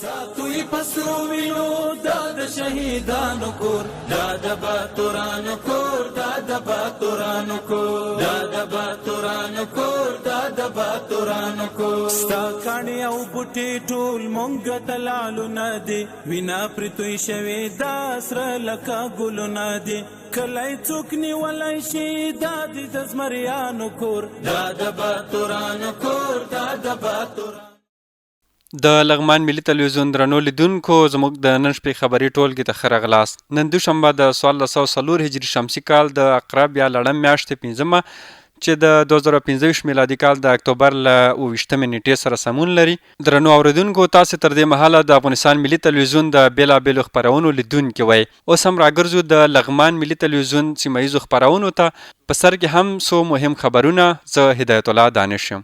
ساتوی پسرو وینو دا د شهیدانو کور، دا د باتورانو کور، دا د باتورانو کور، دا د باتورانو کور، دا د باتورانو کور. ستا کاڼي او بوټي ټول مونږ ته لالونه دي، وینا پرې توی شوې دا سره لکه ګلونه دي. کلی څوک نیولی شي دا د زمریانو کور، دا د باتورانو کور، دا د باتورانو. د لغمان ملي تلویزیون درنو لیدونکو، زموږ د نن شپې خبري ټولګې ته ښه راغلاست. نن دوشنبه د 1404 هجري شمسي کال د عقرب یا لړم میاشتې 5مه چې د 2015 میلادي کال د اکتوبر له 28 نیټې سره سمون لري. درنو اوریدونکو، تاسې تر دې مهاله د افغانستان ملي تلویزیون د بیلابیلو خپرونو لیدونکي وئ. اوس هم راګرځو د لغمان ملي تلویزیون سیمه ییزو خپرونو ته. په سر کې هم څو مهم خبرونه. زه هدایت الله دانش یم.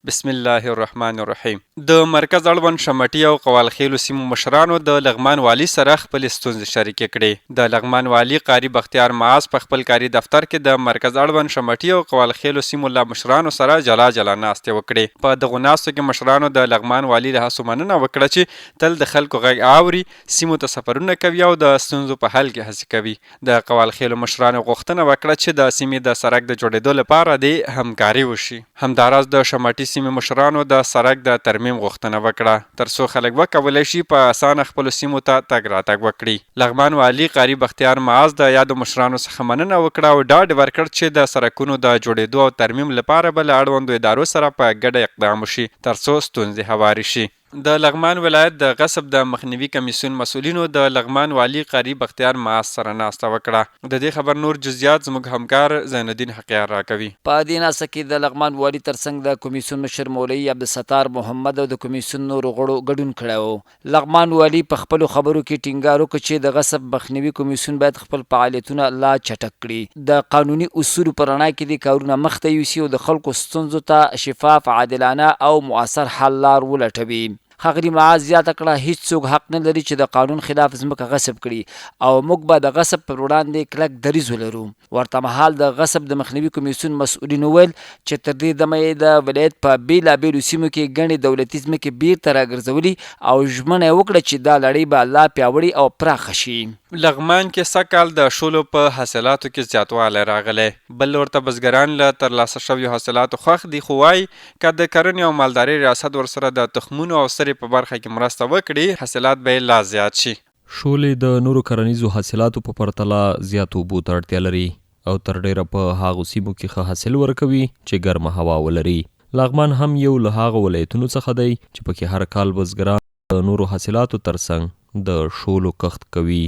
بسم الله الرحمن الرحیم. د مرکز اړوند شمټي او قوالخیلو سیمو مشرانو د لغمان والي سره خپل ستونزې شریکې کړې. د لغمان والي قاری بختیار معاذ په خپل کاري دفتر کې د مرکز اړوند شمټي او قوالخیلو سیمو له مشرانو سره جلا جلا ناستې وکړې. په دغو ناستو کې مشرانو د لغمان والي له هڅو مننه وکړه چې تل د خلکو غږ اوري، سیمو ته سفرونه کوي او د ستونزو په حل کې هڅې کوي. د قوالخیلو مشرانو غوښتنه وکړه چې د سیمې د سړک د جوړېدو لپاره د همکاري وشي. همداراز د شمټي سیمې مشرانو د سړک د ترمیم غوښتنه وکړه ترڅو خلک وکولی شي په اسانه خپلو سیمو ته تګ راتګ وکړي. لغمان والي قاری بختیار معاذ د یادو مشرانو څخه مننه وکړه او ډاډ ورکړ چې د سړکونو د جوړېدو او ترمیم لپاره به له اړوندو ادارو سره په ګډه اقدام وشي ترڅو ستونزې هوارې شي. د لغمان ولایت د غصب د مخنیوي کمیسیون مسؤلینو د لغمان والي قاری بختیار معاذ سره ناسته وکړه. د دې خبر نور جزئیات زموږ همکار زین الدین حقیار راکوي. په دې ناسته کې د لغمان والي ترڅنګ د کمیسیون مشر مولوي عبدالستار محمد او د کمیسیون نورو غړو ګډون کړی و. لغمان والي په خپلو خبرو کې ټینګار وکړ چې د غصب مخنیوي کمیسیون باید خپل فعالیتونه لا چټک کړي، د قانوني اصولو په رڼا کې دې کارونه مخته یوسي او د خلکو ستونزو ته شفاف، عادلانه او مؤثر حل لار ولټوي. ښاغلي معاذ زیاته کړه هیڅوک حق نه لري چې د قانون خلاف ځمکه غصب کړي او موږ به د غصب پر وړاندې کلک دریځ ولرو. ورته مهال د غصب د مخنیوي کمیسیون مسؤلین وویل چې تر دې دمه یې د ولایت په بیلابیلو سیمو کې ګڼې دولتي ځمکې بیرته راګرځولي او ژمنه یې وکړه چې دا لړۍ به لا پیاوړې او پراخه شي. لغمان کې سږکال د شولو په حاصلاتو کې زیاتوالی راغلی. بل ورته بزګران له ترلاسه شویو حاصلاتو خوښ دي، خو وایي که د کرنې او مالدارۍ ریاست ورسره د تخمونو او سرې په برخه کې مرسته وکړي، حاصلات به یې لا زیات شي. شولې د نورو کرنیزو حاصلاتو په پرتله زیات اوبو ته اړتیا لري او تر ډیره په هغو سیمو کې ښه حاصل ورکوي چې ګرمه هوا ولري. لغمان هم یو له هغو ولایتونو څخه دی چې پکې هر کال بزګران د نورو حاصلاتو ترڅنګ د شولو کښت کوي.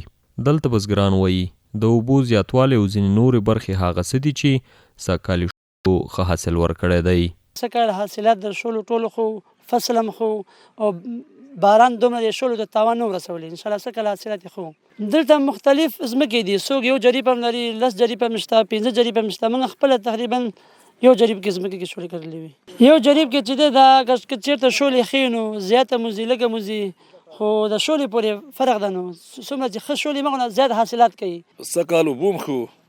دلته بزګران وایي د اوبو زیاتوالی او ځینې نورې برخې هغه څه دي چې سږکال شولو ښه حاصل ورکړی دی. سږکال حاصلات د شولو ټولو خو فصل هم خو او باران دومره د شولو د تاوان نه ورسولی. انشاءالله سږکال حاصلات یې خو دلته مختلف ځمکې دي، څوک یو جریب هم لري، 10 جریب هم شته، 15 جریب هم شته. موږ خپله تقریبا یو جریب کې ځمکې کې شولې کرلې وي. یو جریب کې چې دی دا که چېرته شولې ښې نو زیاته موزي لږه موزي، خو د شولې پورې فرق ده. نو څومره چې ښه شولې مغونه زیات حاصلات کوي. سږکال اوبه هم ښه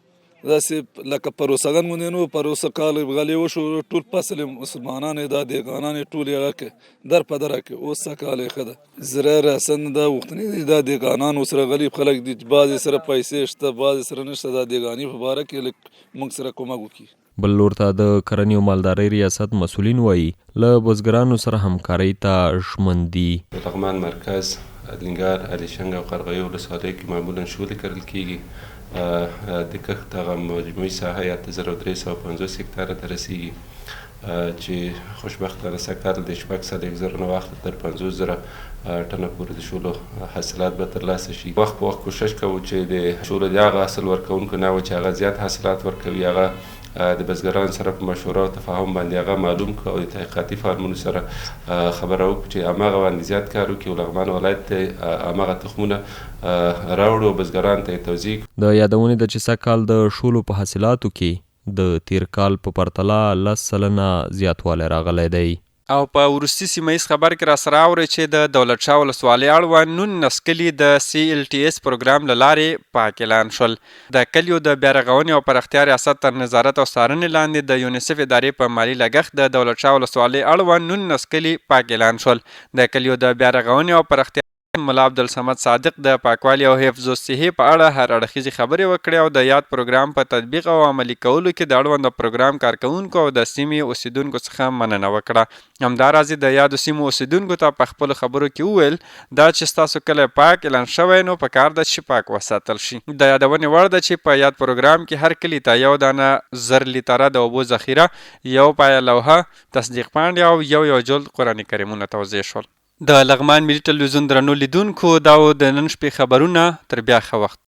داسې لکه پروسهګان غوندې نه و. پروسه کال غلې وشو، ټول فصل مسلمانان یې دا دیګانان یې ټول یې هغه کې در په دره کې. اوس سږکال یې ښه ده. زراعي ریاست دا غوښتنې دي دا دیګانانو سره غریب خلک دي، بعضې سره پیسې شته بعضې سره نشته. دا دیګاني په باره کې لږ موږ سره کومک وکړي. بل لور ته د کرنې او مالدارۍ ریاست مسؤلین وایي له بزګرانو سره همکارۍ ته ژمن دي. د لغمان مرکز، الینګار، الیشنګ او قرغیو ولسوالیو کې معمولا شولې کرل کېږي. د کښت هغه مجموعي ساحه 8350 هکتاره ته رسیږي چې خوشبختانه سږکال د 600,000 نه واخله تر 50,000 ټنه پورې د شولو حاصلات به ترلاسه شي. وخت په وخت کوشش کوو چې د شولو د هغه حاصل ورکوونکو نه و چې هغه زیات حاصلات ورکوي، هغه د بزګرانو سره په مشوره او تفاهم باندې هغه معلوم کړو او د تحقیقاتي فارمونو سره خبره وکړو چې هماغه باندې زیات کار وکړي او لغمان ولایت ته هماغه تخمونه راوړو او بزګرانو ته یې توزیع کړو. د یادونې ده چې سږکال د شولو په حاصلاتو کې د تیر کال په پرتله 10 سلنه زیاتوالی راغلی دی. او په وروستي سیمه ییز خبر کې را سره اورئ چې د دولت شاه ولسوالۍ اړوند 19 کلي د CLTS پروګرام له لارې پاک اعلان شول. د کلیو د بیا رغونې او پراختیا ریاست تر نظارت او څارنې لاندې د یونیسف ادارې په مالي لګښت د دولت شاه ولسوالۍ اړوند 19 کلي پاک اعلان شول. د کلیو د بیا رغونې او پراختیا ملا عبدالصمد صادق د پاکوالي او حفظ الصحې په اړه هر اړخیزې خبرې وکړې او د یاد پروګرام په تطبیق او عملي کولو کې د اړوند پروګرام کارکوونکو او د سیمې اوسیدونکو څخه مننه وکړه. همداراز د یادو سیمو اوسیدونکو ته په خپلو خبرو کې وویل دا چې ستاسو کلی پاک اعلان شوی نو په کار ده چې پاک وساتل شي. د یادونې وړ ده چې په یاد پروګرام کې هر کلي ته 1 دانه 1000 لیتره د اوبو ذخیره، 1 پایه لوحه، تصدیق پاڼې او یو جلد قرآن کریمونه توزیع شول. د لغمان ملي ټلویزیون درنو لیدونکو دا و د نن شپې خبرونه. تر بیا ښه وخت.